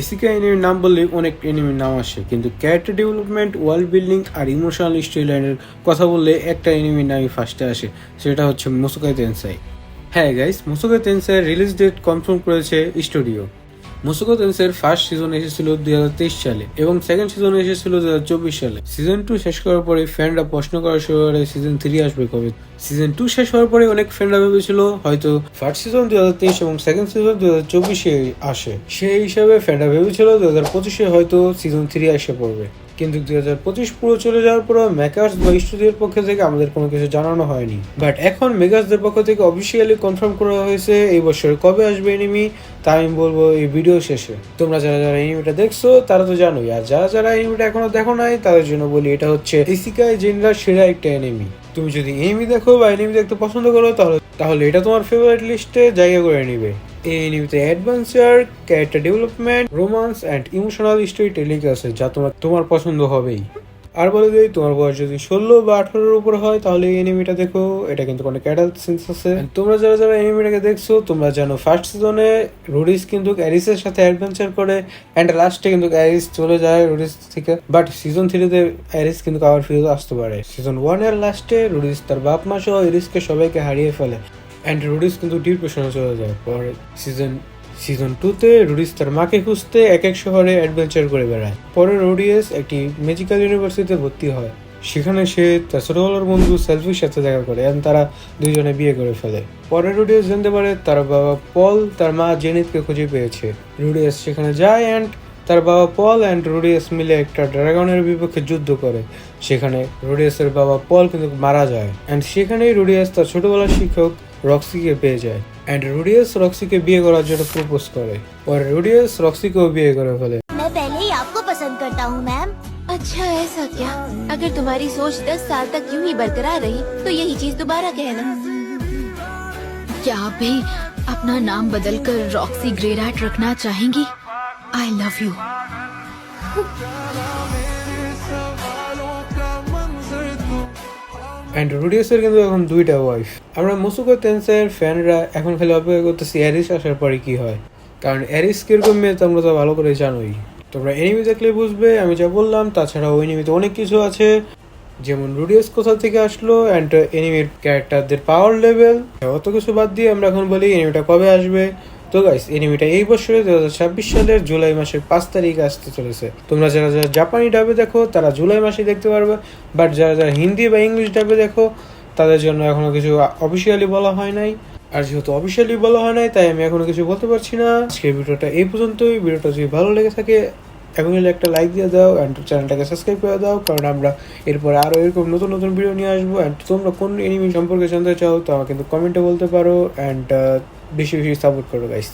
এসিকে এনিমির নাম বললে অনেক এনিমির নাম আসে, কিন্তু ক্যারেক্টার ডেভেলপমেন্ট, ওয়ার্ল্ড বিল্ডিং আর ইমোশনাল স্টোরি লাইনের কথা বললে একটা এনিমির নামই ফার্স্টে আসে, সেটা হচ্ছে মুসোকাই তেনসাই। হ্যাঁ গাইস, মুসোকাই তেনসাই রিলিজ ডেট কনফার্ম করেছে স্টুডিও। মুসোকাই তেনসাইয়ের ফার্স্ট সিজন এসেছিল 2023 সালে এবং সেকেন্ড সিজন এসেছিল 2024 সালে। সিজন 2 শেষ করার পরে ফ্যানরা প্রশ্ন করা শুরু করে সিজন 3 আসবে কবে। সিজন 2 শেষ হওয়ার পরে অনেক ফ্যানরা ভেবেছিল হয়তো ফার্স্ট সিজন 2023 এবং সেকেন্ড সিজন 2024 আসে। সেই হিসাবে ফ্যানরা ভেবেছিল 2025 হয়তো সিজন 3 এসে পড়বে। কিন্তু 2025 পুরো চলে যাওয়ার পর মেকার্স বা স্টুডিওর পক্ষ থেকে আমাদের কোনো কিছু জানানো হয়নি। বাট এখন মেকার্সদের পক্ষ থেকে অফিসিয়ালি কনফার্ম করা হয়েছে এই বছর কবে আসবে এনিমি, তা আমি বলবো এই ভিডিও শেষে। তোমরা যারা যারা এনিমিটা দেখছো তারা তো জানোই, আর যারা যারা এনিমিটা এখনো দেখো নাই তাদের জন্য বলি, এটা হচ্ছে ইসিকাই জেনরার সেরা একটা এনিমি। তুমি যদি এনিমি দেখো বা এনিমি দেখতে পছন্দ করো তাহলে এটা তোমার ফেভারিট লিস্টে জায়গা করে নিবে। এই এনিমিতে adventure, character development, romance and emotional storytelling আছে, যা তোমার পছন্দ হবেই। আর বলে দিই, তোমার বয়স যদি 16 বা 18-এর উপর হয় তাহলে এই এনিমিটা দেখো, এটা কিন্তু অনেক অ্যাডাল্ট সিনস আছে। তোমরা যারা যারা এনিমিটাকে দেখছো তোমরা জানো ফার্স্ট সিজনে রুডিস কিন্তু অ্যারিসের সাথে অ্যাডভেঞ্চার করে অ্যান্ড লাস্টে কিন্তু অ্যারিস চলে যায় রুডিস থেকে। বাট সিজন 3-তে অ্যারিস কিন্তু আবার ফিরে আসতে পারে। সিজন 1-এর লাস্টে রুডিস তার বাপ মা সহ এরিসকে সবাইকে হারিয়ে ফেলে অ্যান্ড রুডিস কিন্তু ডিপ্রেশনে চলে যায়। পরে সিজন 2-তে রুডিস তার মাকে খুঁজতে এক এক শহরে অ্যাডভেঞ্চার করে বেড়ায়। পরে রুডিয়াস একটি ম্যাজিক্যাল ইউনিভার্সিটিতে ভর্তি হয়। সেখানে সে তার ছোটবেলার বন্ধু সেলফির সাথে দেখা করে এবং তারা দুইজনে বিয়ে করে ফেলে। পরে রুডিয়াস জানতে পারে তার বাবা পল তার মা জেনিথকে খুঁজে পেয়েছে। রুডিয়াস সেখানে যায় অ্যান্ড তার বাবা পল অ্যান্ড রুডিয়াস মিলে একটা ড্রাগনের বিপক্ষে যুদ্ধ করে। সেখানে রুডিয়াসের বাবা পল কিন্তু মারা যায় অ্যান্ড সেখানেই রুডিয়াস তার ছোটবেলার শিক্ষক রক্সিকে পেয়ে যায় অ্যান্ড রুডিয়াস রক্সিকে বিয়ে করার জন্য প্রপোজ করে। और রুডিয়াস রক্সিকেও বিয়ে করে ফেলে। मैं पहले ही आपको पसंद करता हूँ मैम। अच्छा ऐसा क्या? अगर तुम्हारी सोच 10 साल तक यूं ही बरकरार रही तो यही चीज दोबारा कहना। क्या आप भी अपना नाम बदलकर रॉक्सी ग्रेरैट रखना चाहेंगी? I love you. অ্যান্ড রুডিয়াসের কিন্তু এখন দুইটা ওয়াইফ। আমরা মুসোকাই তেনসাইয়ের ফ্যানরা এখন খালি অপেক্ষা করতেছি অ্যারিস আসার পরে কি হয়, কারণ অ্যারিস কিরকম মেয়ে তোমরা তো ভালো করে জানোই। তোমরা এনিমি দেখলে বুঝবে আমি যা বললাম। তাছাড়া ওই এনিমিতে অনেক কিছু আছে, যেমন রুডিয়াস কোথা থেকে আসলো অ্যান্ড এনিমির ক্যারেক্টারদের পাওয়ার লেভেল, অত কিছু বাদ দিয়ে আমরা এখন বলি এনিমিটা কবে আসবে। তো গাইস, এনিমিটা এই বছরে 2026 সালের জুলাই মাসের 5 তারিখ আসতে চলেছে। তোমরা যারা যারা জাপানি ডাবে দেখো তারা জুলাই মাসে দেখতে পারবে, বাট যারা যারা হিন্দি বা ইংলিশ ডাবে দেখো তাদের জন্য এখনো কিছু অফিসিয়ালি বলা হয় নাই। আর যেহেতু অফিসিয়ালি বলা হয় নাই তাই আমি এখনো কিছু বলতে পারছি না। আজকের ভিডিওটা এই পর্যন্তই। ভিডিওটা যদি ভালো লেগে থাকে এখন একটা লাইক দিয়ে দাও অ্যান্ড চ্যানেলটাকে সাবস্ক্রাইব করে দাও, কারণ আমরা এরপরে আরও এরকম নতুন নতুন ভিডিও নিয়ে আসবো। অ্যান্ড তোমরা কোন এনিমি সম্পর্কে জানতে চাও তো আমাকে কিন্তু কমেন্টে বলতে পারো অ্যান্ড বেশি বেশি সাপোর্ট করো গাইস।